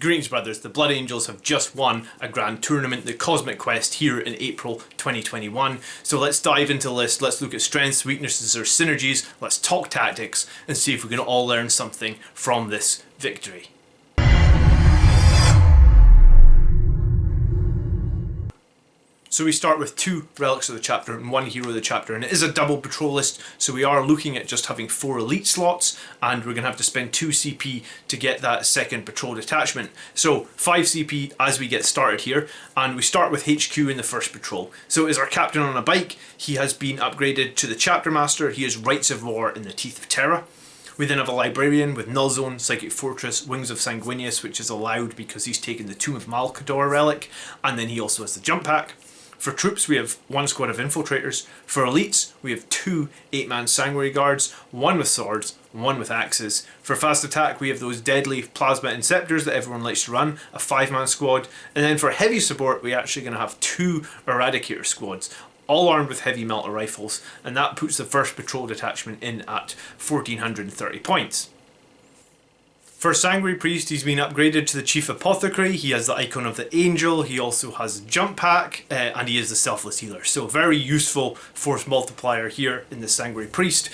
Greetings brothers, the Blood Angels have just won a grand tournament, the Cosmic Quest, here in April 2021. So let's dive into the list, let's look at strengths, weaknesses or synergies, let's talk tactics and see if we can all learn something from this victory. So we start with 2 relics of the chapter and 1 hero of the chapter, and it is a double patrol list, so we are looking at just having 4 elite slots, and we're going to have to spend 2 CP to get that second patrol detachment. So 5 CP as we get started here, and we start with HQ in the first patrol. So as our captain on a bike, he has been upgraded to the chapter master. He has Rights of War in the Teeth of Terra. We then have a librarian with Null Zone, Psychic Fortress, Wings of Sanguinius, which is allowed because he's taken the Tomb of Malcador relic, and then he also has the jump pack. For troops, we have 1 squad of infiltrators. For elites, we have 2 8-man sanguinary guards, 1 with swords, 1 with axes. For fast attack, we have those deadly plasma inceptors that everyone likes to run, a 5-man squad. And then for heavy support, we're actually going to have 2 eradicator squads, all armed with heavy melter rifles, and that puts the first patrol detachment in at 1430 points. For Sanguinary Priest, he's been upgraded to the Chief Apothecary. He has the Icon of the Angel, he also has Jump Pack, and he is the Selfless Healer. So very useful force multiplier here in the Sanguinary Priest.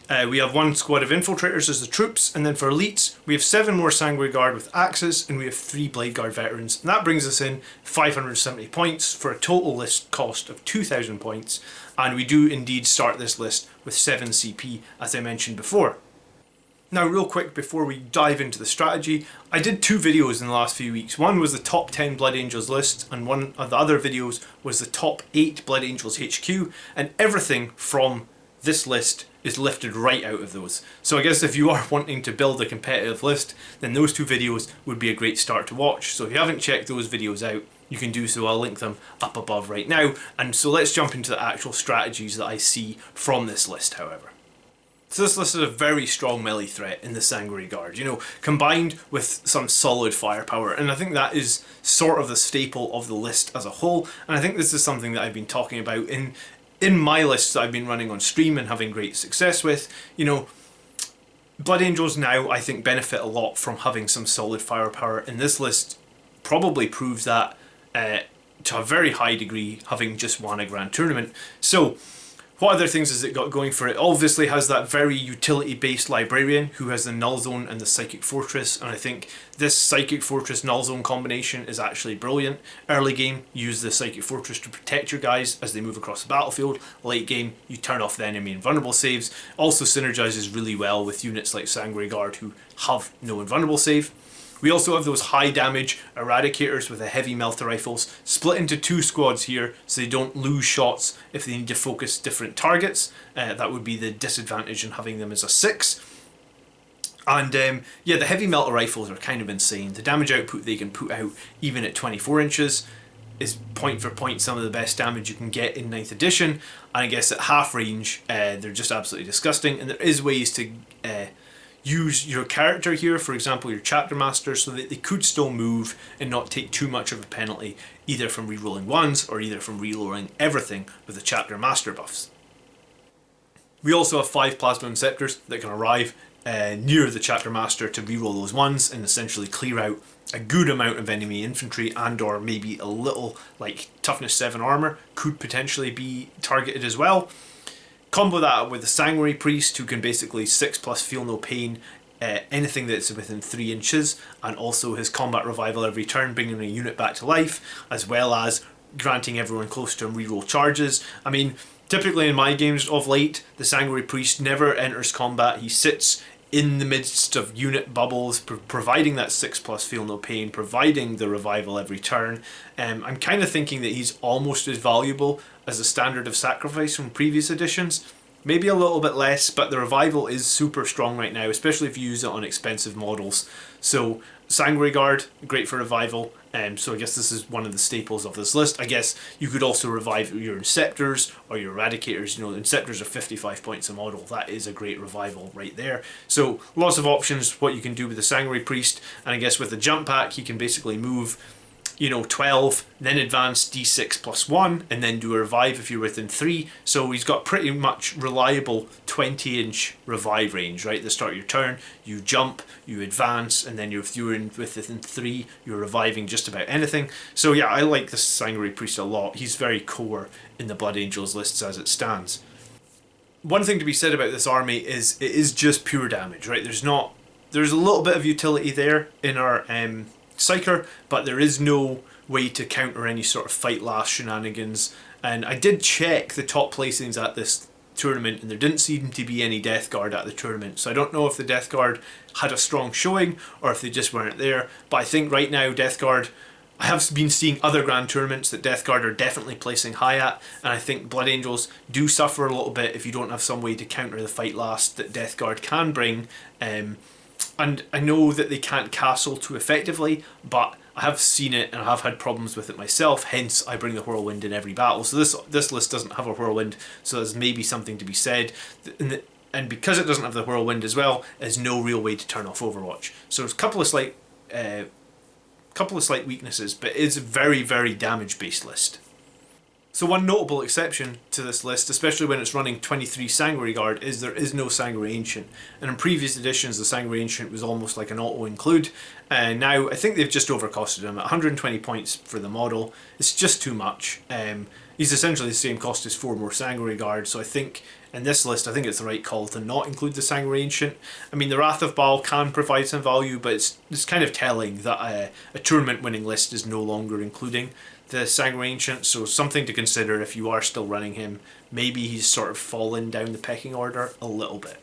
We have 1 squad of infiltrators as the troops, and then for elites, we have 7 more Sanguinary Guard with axes, and we have 3 Blade Guard veterans. And that brings us in 570 points for a total list cost of 2000 points. And we do indeed start this list with 7 CP, as I mentioned before. Now real quick before we dive into the strategy, I did 2 videos in the last few weeks. One was the top 10 Blood Angels list, and one of the other videos was the top 8 Blood Angels HQ, and everything from this list is lifted right out of those. So I guess if you are wanting to build a competitive list, then those 2 videos would be a great start to watch. So if you haven't checked those videos out, you can do so. I'll link them up above right now. And so let's jump into the actual strategies that I see from this list, however. So this list is a very strong melee threat in the Sanguinary Guard, you know, combined with some solid firepower, and I think that is sort of the staple of the list as a whole, and I think this is something that I've been talking about in my lists that I've been running on stream and having great success with. You know, Blood Angels now I think benefit a lot from having some solid firepower, and this list probably proves that to a very high degree, having just won a grand tournament. So what other things has it got going for it? Obviously has that very utility-based librarian who has the Null Zone and the Psychic Fortress, and I think this Psychic Fortress Null Zone combination is actually brilliant. Early game, use the Psychic Fortress to protect your guys as they move across the battlefield. Late game, you turn off the enemy invulnerable saves. Also synergizes really well with units like Sanguinary Guard who have no invulnerable save. We also have those high damage eradicators with the heavy melter rifles, split into 2 squads here so they don't lose shots if they need to focus different targets. That would be the disadvantage in having them as a 6. And yeah, the heavy melter rifles are kind of insane. The damage output they can put out even at 24 inches is point for point some of the best damage you can get in 9th edition. And I guess at half range they're just absolutely disgusting, and there is ways to use your character here, for example your chapter master, so that they could still move and not take too much of a penalty either from rerolling 1s or either from rerolling everything with the chapter master buffs. We also have 5 plasma inceptors that can arrive near the chapter master to reroll those 1s and essentially clear out a good amount of enemy infantry, and or maybe a little like toughness 7 armor could potentially be targeted as well. Combo that with the Sanguinary Priest, who can basically 6+ feel no pain anything that's within 3 inches, and also his combat revival every turn, bringing a unit back to life, as well as granting everyone close to him reroll charges. I mean, typically in my games of late, the Sanguinary Priest never enters combat. He sits in the midst of unit bubbles, providing that 6+ feel no pain, providing the revival every turn. I'm kind of thinking that he's almost as valuable as a Standard of Sacrifice from previous editions. Maybe a little bit less, but the revival is super strong right now, especially if you use it on expensive models. So Sanguinary Guard, great for revival. So I guess this is one of the staples of this list. I guess you could also revive your Inceptors or your Eradicators. You know, the Inceptors are 55 points a model. That is a great revival right there. So lots of options what you can do with the Sanguinary Priest. And I guess with the jump pack, he can basically move 12, then advance d6 plus 1, and then do a revive if you're within 3. So he's got pretty much reliable 20-inch revive range, right? At the start of your turn, you jump, you advance, and then if you're within 3, you're reviving just about anything. So yeah, I like this Sanguinary Priest a lot. He's very core in the Blood Angels lists as it stands. One thing to be said about this army is it is just pure damage, right? There's a little bit of utility there in our Psyker, but there is no way to counter any sort of fight last shenanigans. And I did check the top placings at this tournament, and there didn't seem to be any Death Guard at the tournament. So I don't know if the Death Guard had a strong showing or if they just weren't there. But I think right now Death Guard, I have been seeing other grand tournaments that Death Guard are definitely placing high at, and I think Blood Angels do suffer a little bit if you don't have some way to counter the fight last that Death Guard can bring. And I know that they can't castle too effectively, but I have seen it and I have had problems with it myself, hence I bring the Whirlwind in every battle. So this list doesn't have a Whirlwind, so there's maybe something to be said. And because it doesn't have the Whirlwind as well, there's no real way to turn off Overwatch. So there's a couple of slight weaknesses, but it's a very, very damage-based list. So one notable exception to this list, especially when it's running 23 Sanguinary Guard, is there is no Sanguinary Ancient. And in previous editions, the Sanguinary Ancient was almost like an auto-include. And now I think they've just overcosted him at 120 points for the model. It's just too much. He's essentially the same cost as 4 more Sanguinary Guard, so I think in this list, I think it's the right call to not include the Sanguinary Ancient. I mean, the Wrath of Baal can provide some value, but it's kind of telling that a tournament-winning list is no longer including the Sanguinary Ancient, so something to consider if you are still running him. Maybe he's sort of fallen down the pecking order a little bit.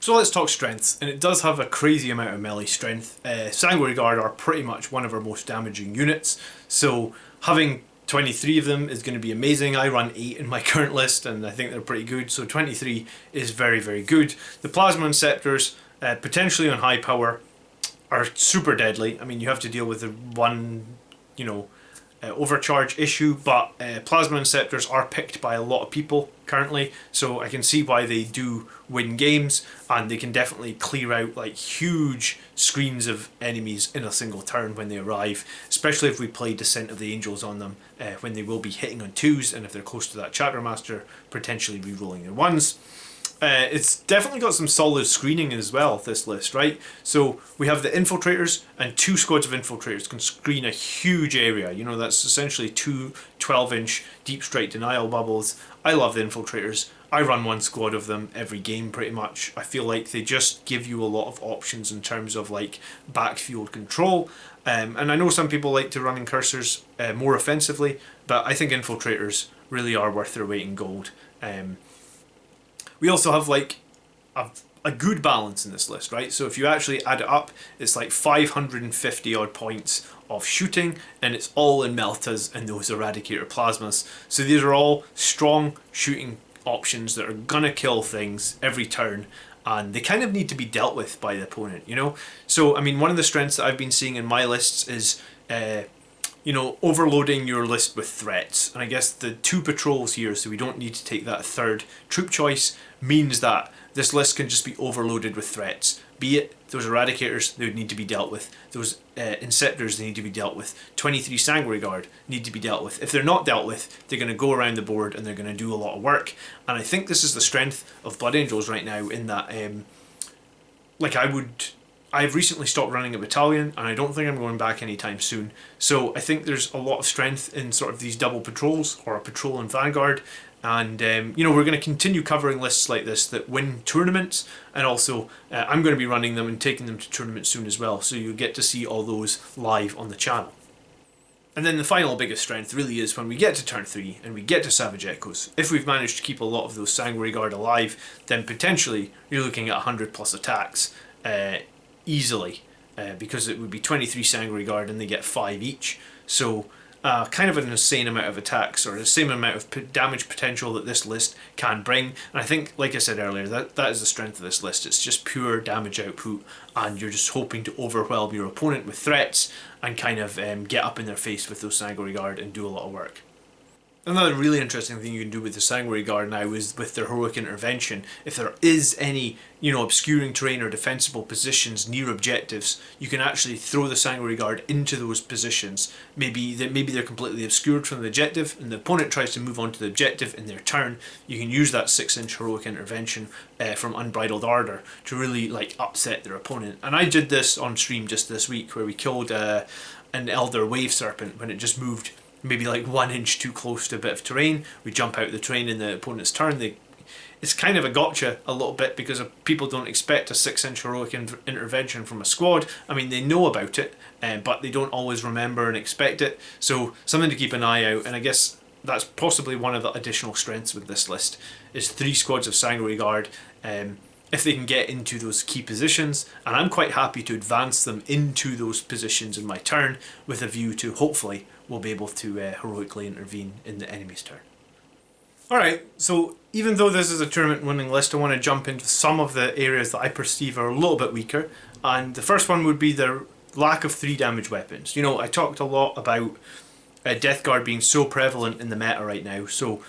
So let's talk strengths, and it does have a crazy amount of melee strength. Sanguinary Guard are pretty much one of our most damaging units, so having 23 of them is going to be amazing. I run 8 in my current list and I think they're pretty good, so 23 is very, very good. The Plasma Inceptors, potentially on high power, are super deadly. I mean, you have to deal with the one, overcharge issue, but Plasma Inceptors are picked by a lot of people currently, so I can see why they do win games, and they can definitely clear out like huge screens of enemies in a single turn when they arrive, especially if we play Descent of the Angels on them, when they will be hitting on 2s, and if they're close to that Chapter Master, potentially re-rolling their 1s. It's definitely got some solid screening as well, this list, right? So we have the Infiltrators, and 2 squads of Infiltrators can screen a huge area. That's essentially 2 12-inch Deep Strike Denial bubbles. I love the Infiltrators. I run 1 squad of them every game pretty much. I feel like they just give you a lot of options in terms of like backfield control. And I know some people like to run Incursors more offensively, but I think Infiltrators really are worth their weight in gold. We also have like a good balance in this list, right? So if you actually add it up, it's like 550 odd points of shooting, and it's all in Meltas and those Eradicator Plasmas. So these are all strong shooting options that are gonna kill things every turn, and they kind of need to be dealt with by the opponent, So I mean, one of the strengths that I've been seeing in my lists is overloading your list with threats. And I guess the 2 patrols here, so we don't need to take that 3rd troop choice, means that this list can just be overloaded with threats. Be it those Eradicators, they would need to be dealt with. Those Inceptors, they need to be dealt with. 23 Sanguinary Guard need to be dealt with. If they're not dealt with, they're going to go around the board and they're going to do a lot of work. And I think this is the strength of Blood Angels right now, in that I've recently stopped running a battalion, and I don't think I'm going back anytime soon. So I think there's a lot of strength in sort of these double patrols, or a patrol and vanguard. And we're going to continue covering lists like this that win tournaments, and also I'm going to be running them and taking them to tournaments soon as well, so you'll get to see all those live on the channel. And then the final biggest strength really is when we get to turn 3 and we get to Savage Echoes. If we've managed to keep a lot of those Sanguinary Guard alive, then potentially you're looking at 100 plus attacks easily, because it would be 23 Sanguinary Guard and they get 5 each. So kind of an insane amount of attacks, or the same amount of damage potential that this list can bring. And I think, like I said earlier, that is the strength of this list. It's just pure damage output, and you're just hoping to overwhelm your opponent with threats and kind of get up in their face with those Sanguinary Guard and do a lot of work. Another really interesting thing you can do with the Sanguinary Guard now is with their heroic intervention. If there is any, obscuring terrain or defensible positions near objectives, you can actually throw the Sanguinary Guard into those positions. Maybe they're completely obscured from the objective, and the opponent tries to move on to the objective in their turn. You can use that 6-inch heroic intervention from Unbridled Ardor to really upset their opponent. And I did this on stream just this week, where we killed an Elder Wave Serpent when it just moved maybe 1 inch too close to a bit of terrain. We jump out of the terrain in the opponent's turn. It's kind of a gotcha a little bit, because people don't expect a 6-inch heroic intervention from a squad. I mean, they know about it, but they don't always remember and expect it. So something to keep an eye out. And I guess that's possibly one of the additional strengths with this list, is 3 squads of Sanguinary Guard. If they can get into those key positions, and I'm quite happy to advance them into those positions in my turn, with a view to hopefully we'll be able to heroically intervene in the enemy's turn. Alright, so even though this is a tournament winning list, I want to jump into some of the areas that I perceive are a little bit weaker, and the first one would be the lack of 3 damage weapons. I talked a lot about Death Guard being so prevalent in the meta right now, so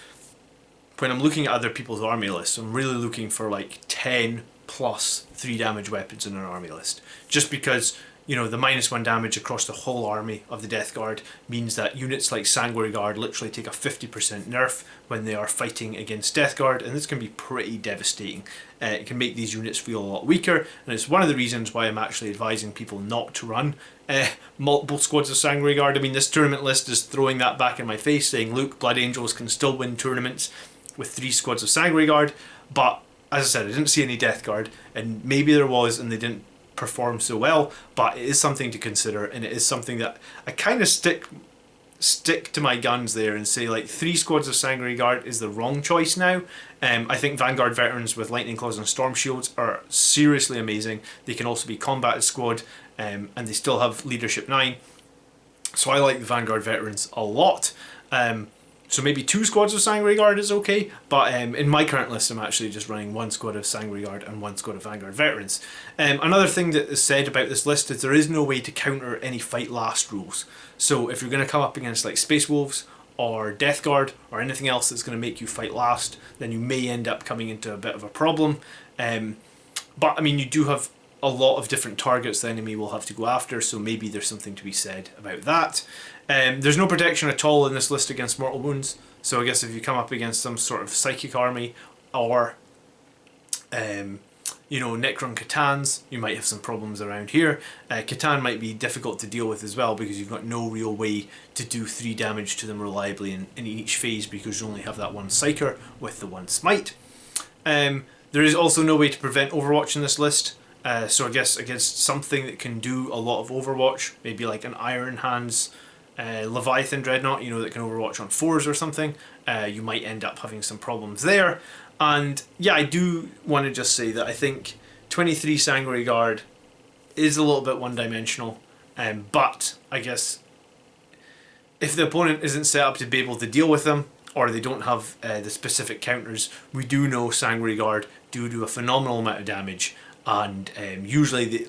when I'm looking at other people's army lists, I'm really looking for 10 plus 3 damage weapons in an army list. Just because, the -1 damage across the whole army of the Death Guard means that units like Sanguinary Guard literally take a 50% nerf when they are fighting against Death Guard, and this can be pretty devastating. It can make these units feel a lot weaker, and it's one of the reasons why I'm actually advising people not to run multiple squads of Sanguinary Guard. I mean, this tournament list is throwing that back in my face, saying, look, Blood Angels can still win tournaments with 3 squads of Sanguinary Guard, but as I said, I didn't see any Death Guard, and maybe there was and they didn't perform so well, but it is something to consider, and it is something that I kind of stick to my guns there and say 3 squads of Sanguinary Guard is the wrong choice now. I think Vanguard Veterans with Lightning Claws and Storm Shields are seriously amazing. They can also be combated squad, and they still have Leadership 9, so I like the Vanguard Veterans a lot. So maybe 2 squads of Sanguinary Guard is okay, but in my current list I'm actually just running 1 squad of Sanguinary Guard and 1 squad of Vanguard Veterans. Another thing that is said about this list is there is no way to counter any fight last rules. So if you're going to come up against Space Wolves or Death Guard or anything else that's going to make you fight last, then you may end up coming into a bit of a problem. But I mean, you do have a lot of different targets the enemy will have to go after, so maybe there's something to be said about that. There's no protection at all in this list against mortal wounds, so I guess if you come up against some sort of psychic army or Necron Catans, you might have some problems around here. Catan might be difficult to deal with as well, because you've got no real way to do 3 damage to them reliably in each phase, because you only have that 1 Psyker with the 1 Smite. There is also no way to prevent Overwatch in this list. So I guess against something that can do a lot of Overwatch, maybe an Iron Hands Leviathan Dreadnought, that can Overwatch on 4s or something, you might end up having some problems there. And yeah, I do want to just say that I think 23 Sanguinary Guard is a little bit one-dimensional, but I guess if the opponent isn't set up to be able to deal with them, or they don't have the specific counters, we do know Sanguinary Guard do a phenomenal amount of damage, and usually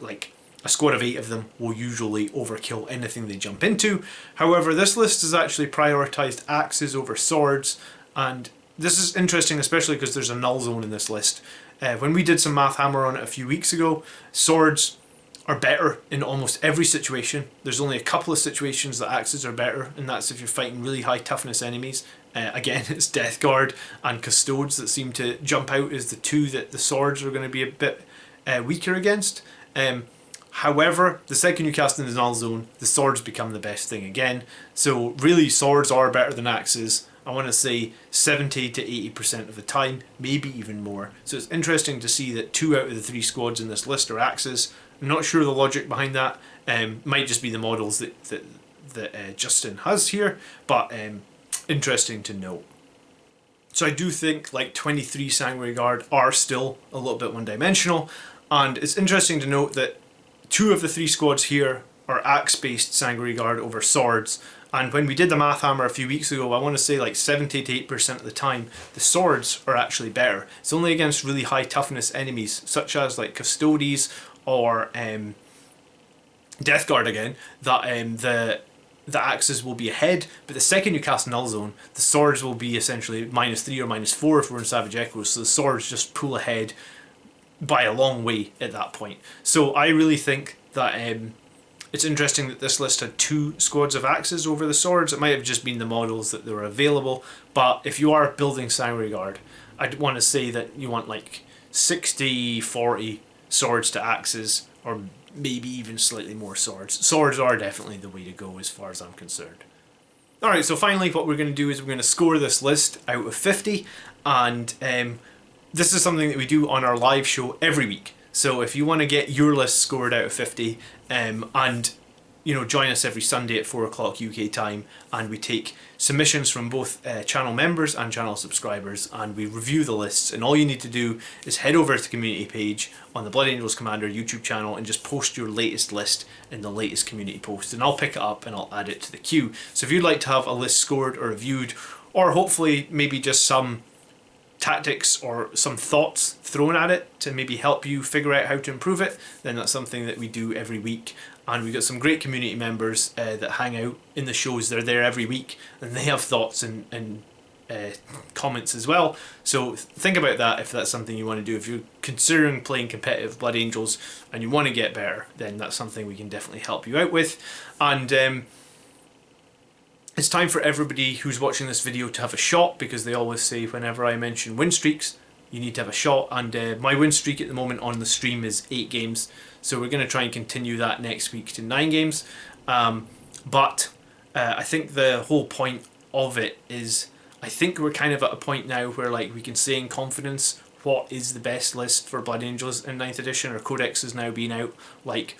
a squad of 8 of them will usually overkill anything they jump into. However, this list has actually prioritised axes over swords, and this is interesting, especially because there's a null zone in this list. When we did some Math Hammer on it a few weeks ago, swords are better in almost every situation. There's only a couple of situations that axes are better, and that's if you're fighting really high toughness enemies. Again, it's Death Guard and Custodes that seem to jump out as the 2 that the swords are going to be a bit weaker against. However, the second you cast in the null zone, the swords become the best thing again. So really, swords are better than axes. I want to say 70 to 80% of the time, maybe even more. So it's interesting to see that 2 out of the 3 squads in this list are axes. I'm not sure the logic behind that. Might just be the models that Justin has here, but interesting to note. So I do think 23 Sanguinary Guard are still a little bit one-dimensional, and it's interesting to note that 2 of the 3 squads here are axe-based Sanguinary Guard over swords. And when we did the Math Hammer a few weeks ago, I want to say 70 to 8% of the time, the swords are actually better. It's only against really high toughness enemies, such as Custodes or Death Guard again, that the axes will be ahead, but the second you cast Null Zone, the swords will be essentially -3 or -4 if we're in Savage Echoes, so the swords just pull ahead by a long way at that point. So I really think that it's interesting that this list had 2 squads of axes over the swords. It might have just been the models that were available, but if you are building Sangreguard, I'd want to say that you want like 60-40 swords to axes, or maybe even slightly more swords. Swords are definitely the way to go as far as I'm concerned. Alright, so finally what we're going to do is we're going to score this list out of 50, and this is something that we do on our live show every week. So if you want to get your list scored out of 50, and join us every Sunday at 4 o'clock UK time, and we take submissions from both channel members and channel subscribers, and we review the lists. And all you need to do is head over to the community page on the Blood Angels Commander YouTube channel and just post your latest list in the latest community post, and I'll pick it up and I'll add it to the queue. So if you'd like to have a list scored or reviewed, or hopefully maybe just some tactics or some thoughts thrown at it to maybe help you figure out how to improve it, then that's something that we do every week. And we've got some great community members that hang out in the shows. They're there every week, and they have thoughts and comments as well. So think about that if that's something you want to do. If you're considering playing competitive Blood Angels and you want to get better, then that's something we can definitely help you out with. And it's time for everybody who's watching this video to have a shot, because they always say whenever I mention win streaks, you need to have a shot. And my win streak at the moment on the stream is 8 games. So we're going to try and continue that next week to 9 games. But I think the whole point of it is, I think we're kind of at a point now where like we can say in confidence what is the best list for Blood Angels in 9th edition. Our Codex has now been out like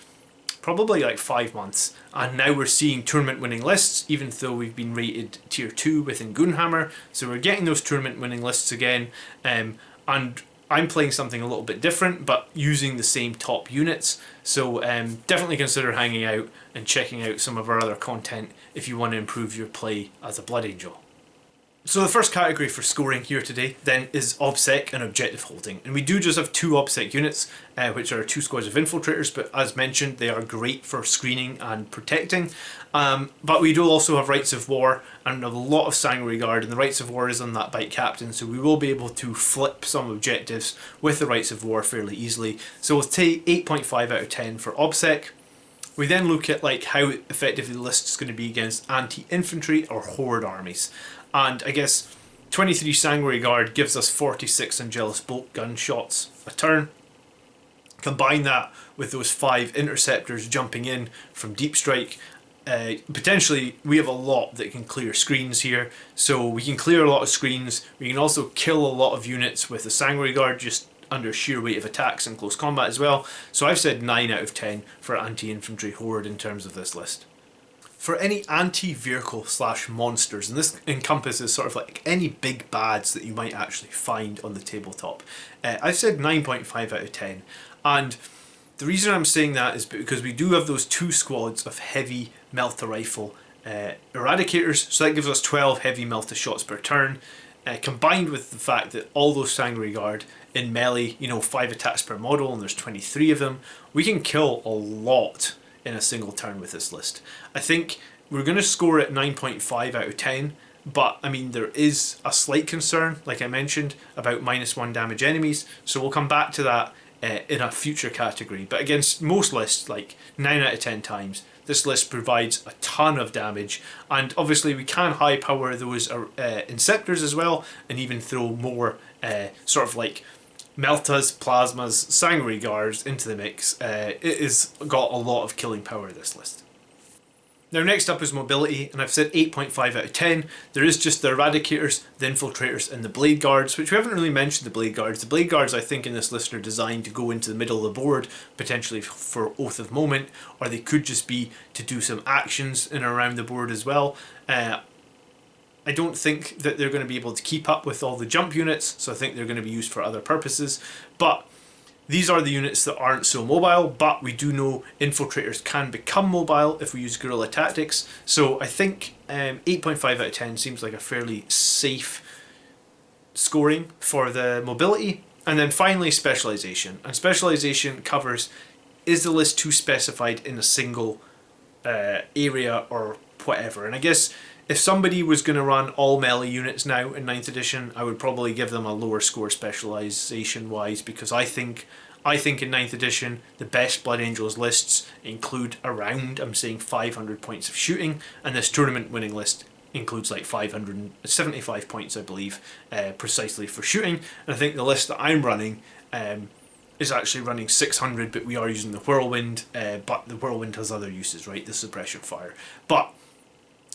probably like 5 months, and now we're seeing tournament winning lists, even though we've been rated tier 2 within Gunhammer. So we're getting those tournament winning lists again, and I'm playing something a little bit different but using the same top units. So definitely consider hanging out and checking out some of our other content if you want to improve your play as a Blood Angel. So the first category for scoring here today then is OBSEC and objective holding, and we do just have 2 OBSEC units, which are 2 squads of infiltrators, but as mentioned they are great for screening and protecting. But we do also have Rights of War and a lot of Sangreguard, and the Rights of War is on that Bite Captain, so we will be able to flip some objectives with the Rights of War fairly easily. So we'll take 8.5 out of 10 for OBSEC. We then look at like how effective the list is going to be against anti-infantry or horde armies. And I guess 23 Sangreguard gives us 46 Angelus Bolt gun shots a turn. Combine that with those 5 interceptors jumping in from Deep Strike. Potentially we have a lot that can clear screens here. So we can clear a lot of screens. We can also kill a lot of units with the Sangreguard just under sheer weight of attacks and close combat as well. So I've said 9 out of 10 for anti-infantry horde in terms of this list. For any anti-vehicle / monsters, and this encompasses sort of like any big bads that you might actually find on the tabletop, I've said 9.5 out of 10. And the reason I'm saying that is because we do have those 2 squads of heavy Melta rifle eradicators, so that gives us 12 heavy Melta shots per turn, combined with the fact that all those Sangreguard in melee, 5 attacks per model, and there's 23 of them, we can kill a lot in a single turn with this list. I think we're going to score at 9.5 out of 10, but I mean there is a slight concern, like I mentioned, about -1 damage enemies, so we'll come back to that in a future category. But against most lists, like 9 out of 10 times, this list provides a ton of damage, and obviously we can high power those Inceptors as well, and even throw more sort of like Meltas, Plasmas, Sangreguards into the mix. It has got a lot of killing power, this list. Now next up is mobility, and I've said 8.5 out of 10. There is just the Eradicators, the Infiltrators and the Blade Guards, which we haven't really mentioned the Blade Guards. The Blade Guards I think in this list are designed to go into the middle of the board, potentially for Oath of Moment, or they could just be to do some actions in and around the board as well. I don't think that they're going to be able to keep up with all the jump units, so I think they're going to be used for other purposes. But these are the units that aren't so mobile, but we do know Infiltrators can become mobile if we use guerrilla tactics. So I think 8.5 out of 10 seems like a fairly safe scoring for the mobility. And then finally specialization. And specialization covers, is the list too specified in a single area or whatever. And I guess if somebody was going to run all melee units now in 9th edition, I would probably give them a lower score specialization wise, because I think in 9th edition the best Blood Angels lists include around, I'm saying, 500 points of shooting, and this tournament winning list includes like 575 points, I believe, precisely for shooting. And I think the list that I'm running is actually running 600, but we are using the Whirlwind, but the Whirlwind has other uses, right? The suppression fire. But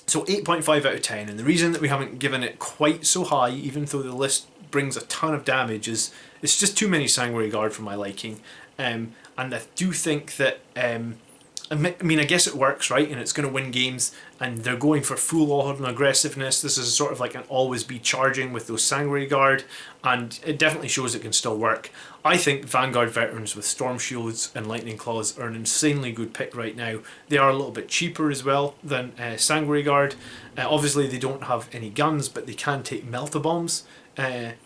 so 8.5 out of 10, and the reason that we haven't given it quite so high, even though the list brings a ton of damage, is it's just too many Sanguinary Guard for my liking. And I do think that, I mean, I guess it works, right? And it's going to win games, and they're going for full on aggressiveness. This is sort of like an always be charging with those Sanguinary Guard, and it definitely shows it can still work. I think Vanguard Veterans with Storm Shields and Lightning Claws are an insanely good pick right now. They are a little bit cheaper as well than Sanguinary Guard. Obviously they don't have any guns, but they can take Melt-A-Bombs. And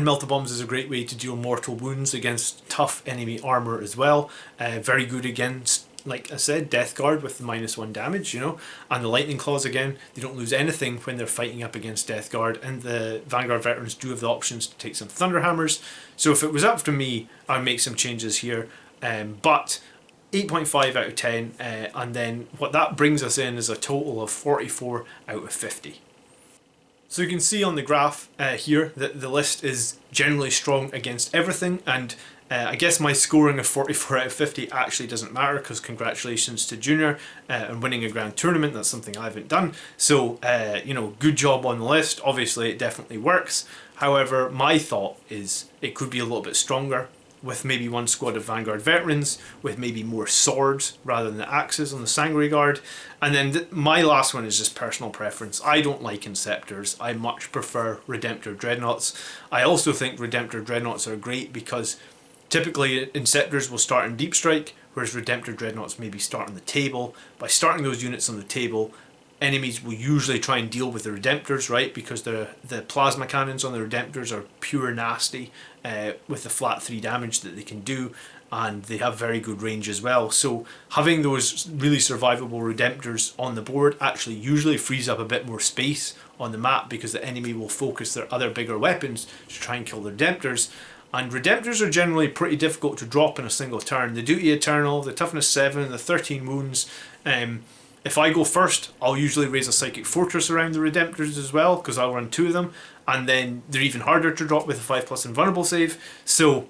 Melt-A-Bombs is a great way to deal mortal wounds against tough enemy armour as well. Very good against, like I said, Death Guard with the -1 damage, you know. And the Lightning Claws, again, they don't lose anything when they're fighting up against Death Guard. And the Vanguard Veterans do have the options to take some Thunderhammers. So if it was up to me, I'd make some changes here. But 8.5 out of 10, and then what that brings us in is a total of 44 out of 50. So you can see on the graph here that the list is generally strong against everything, and I guess my scoring of 44 out of 50 actually doesn't matter, because congratulations to Junior and winning a grand tournament. That's something I haven't done. So, you know, good job on the list. Obviously it definitely works. However, my thought is it could be a little bit stronger, with maybe one squad of Vanguard Veterans, with maybe more swords rather than the axes on the Sanguinary Guard. And then my last one is just personal preference. I don't like Inceptors. I much prefer Redemptor Dreadnoughts. I also think Redemptor Dreadnoughts are great because typically Inceptors will start in Deep Strike, whereas Redemptor Dreadnoughts maybe start on the table. By starting those units on the table, enemies will usually try and deal with the Redemptors, right? Because the plasma cannons on the Redemptors are pure nasty with the flat 3 damage that they can do, and they have very good range as well. So having those really survivable Redemptors on the board actually usually frees up a bit more space on the map, because the enemy will focus their other bigger weapons to try and kill the Redemptors. And Redemptors are generally pretty difficult to drop in a single turn. The Duty Eternal, the Toughness 7, the 13 wounds. If I go first, I'll usually raise a Psychic Fortress around the Redemptors as well, because I'll run 2 of them, and then they're even harder to drop with a 5+ invulnerable save. So,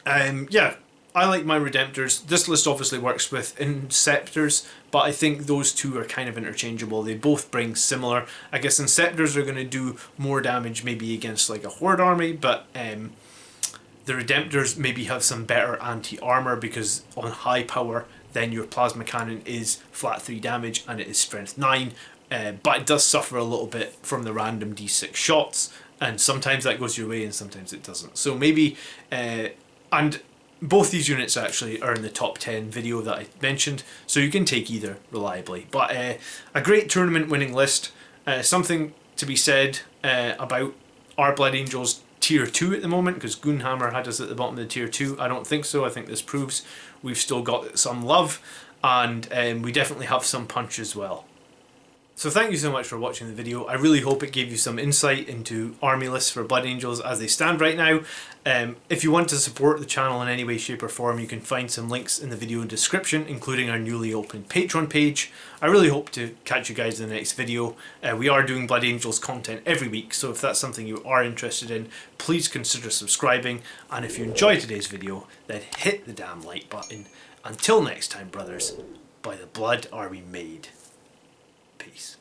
yeah, I like my Redemptors. This list obviously works with Inceptors, but I think those two are kind of interchangeable. They both bring similar. I guess Inceptors are going to do more damage maybe against like a Horde army, but the Redemptors maybe have some better anti-armor, because on high power then your plasma cannon is flat 3 damage and it is strength 9, but it does suffer a little bit from the random d6 shots, and sometimes that goes your way and sometimes it doesn't. So maybe, and both these units actually are in the top 10 video that I mentioned, so you can take either reliably. But a great tournament winning list. Something to be said about our Blood Angels tier 2 at the moment, because Goonhammer had us at the bottom of the tier 2. I don't think so. I think this proves we've still got some love, and we definitely have some punch as well. So thank you so much for watching the video. I really hope it gave you some insight into army lists for Blood Angels as they stand right now. If you want to support the channel in any way, shape or form, you can find some links in the video description, including our newly opened Patreon page. I really hope to catch you guys in the next video. We are doing Blood Angels content every week, so if that's something you are interested in, please consider subscribing. And if you enjoyed today's video, then hit the damn like button. Until next time, brothers, by the blood are we made. Peace.